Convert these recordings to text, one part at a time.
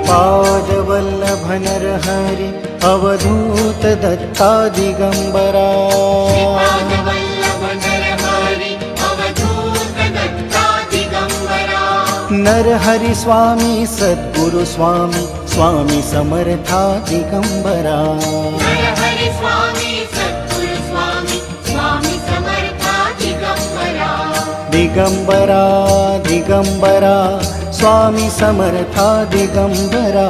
श्रीपाद वल्लभ नरहरि अवधूत दत्ता दिगंबरा नरहरि स्वामी सद्गुरु स्वामी स्वामी समर्था दिगंबरा दिगंबरा दिगंबरा स्वामी समर्था दिगंबरा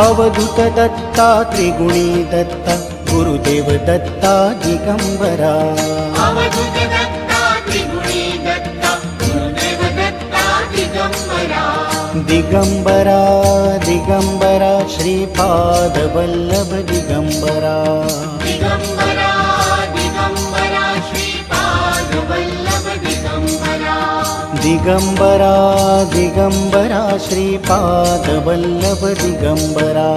अवधूत दत्ता त्रिगुणी दत्ता गुरुदेव दत्ता दिगंबरा दिगंबरा दिगंबरा श्रीपाद वल्लभ दिगंबरा दिगंबरा दिगंबरा श्रीपाद वल्लभ दिगंबरा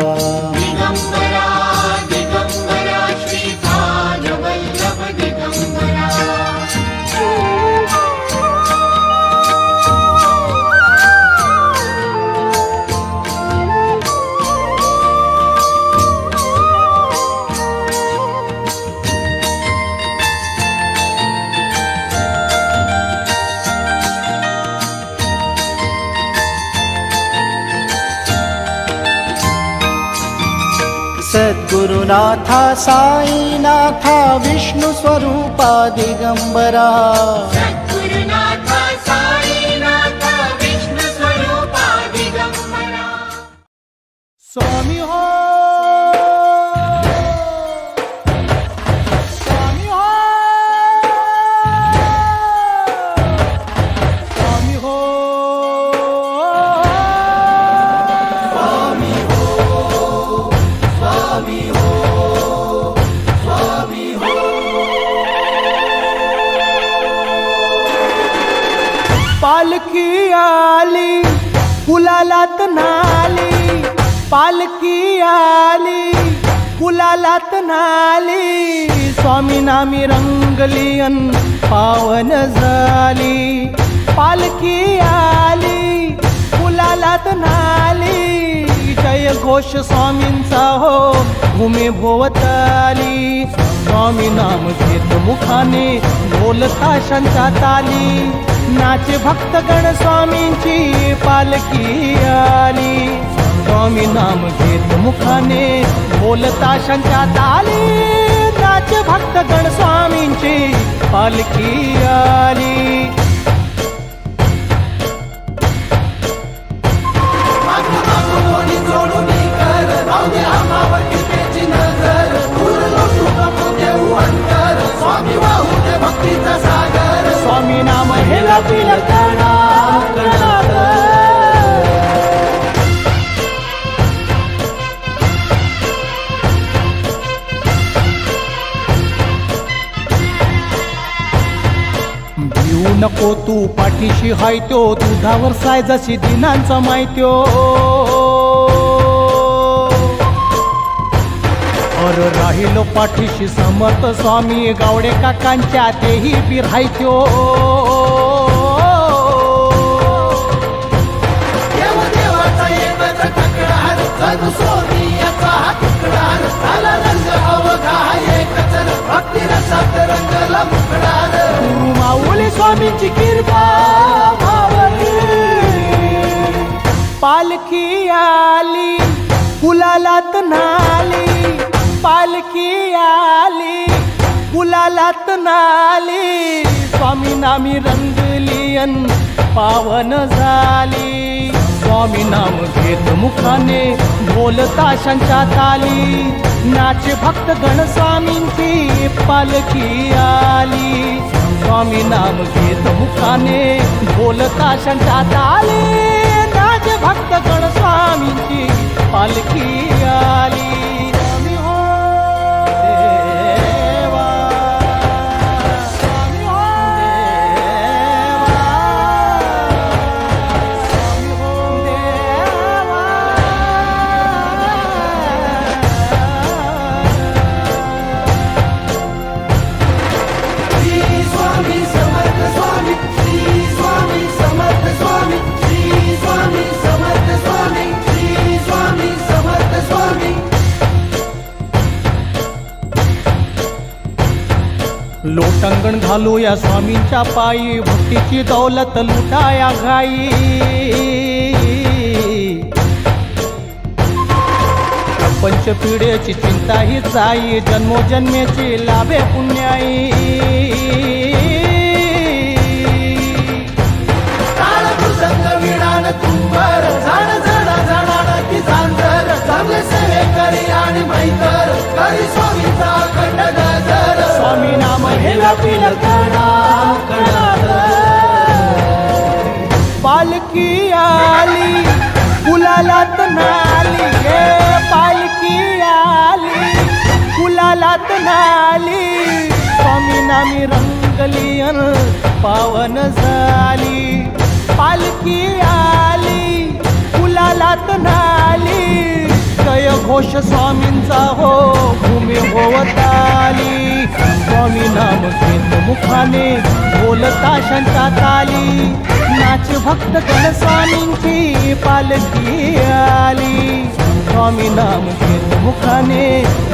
सद्गुरुनाथा साईनाथा विष्णु स्वरूपा दिगंबरा स्वामी हो स्वामी हो स्वामी हो स्वामी हो स्वामी हो स्वामी हो पालकी आली कुलालात नाली पालकी आली कुलालात नाली स्वामी नामी रंगली अन पावन झाली पालकी आली कुलालात नाली जय घोष स्वामींचा हो भूमी भोवताली स्वामी नाम घेत मुखाने बोलता शंका ताली नाचे भक्तगण स्वामींची पालकी आली स्वामी नाम घेत मुखाने बोलता शंका ताली नाचे भक्तगण स्वामींची पालकी आली स्वामी नाम हेला पिला करणा भिऊ नको तू पाठीशी हाय त्यो दुधावर साय जशी दिनांचा माहित्यो और राहिलो पाठीशी समर्थ स्वामी गावडे काकांच्या तेही बिरायत्यो देवदेवाचा एकच तक्रार जणू सोनियाचा हा तुकडार झाला रंग अवघा एकच भक्ती रसात रंगला मुकडार गुरु माऊली स्वामींची कृपा भावली पालखी आली कुलालात नाली पालकी आली कुलालात नाली स्वामी नामी रंगली अन पावन झाली स्वामी नाम घेत मुखाने बोलता शंकात आली नाचे भक्त गण स्वामींची पालकी आली स्वामी नाम घेत मुखाने बोलता शंकात आली नाचे भक्त गण स्वामींची पालकी आली स्वामी समर्थ स्वामी अंगण घालूया स्वामींच्या पायी, भक्तीची दौलत लुटाया घाई. पंचपिढेची चिंता ही जाई, जन्मोजन्मेची लाभे पुण्याई. काळ भुजंग विडान तुंबर, झाड झाडा झाडाला की झांजर, चांगले सेवे करी आणि मैतर, करी स्वामीचा अखंड गजर. स्वामी नाम हे व्यापील कडा पालखी आली गुलालात नाली, हे पालखी आली गुलालात नाली. स्वामी नामी रंगली अन पावन झाली. पालखी आली गुलालात नाली, जय घोष स्वामींचा हो भूमी होवताली. स्वामी नाम घेत मुखाने बोलता शंका ताली, नाच भक्त गण स्वामींची पालखी आली. स्वामी नाम घेत मुखाने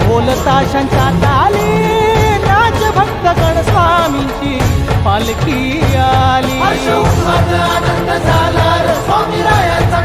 बोलता शंका ताली, नाच भक्त गण स्वामींची पालखी आली. हर्ष उत्साहात आनंद झाला रे, स्वामी रायाचा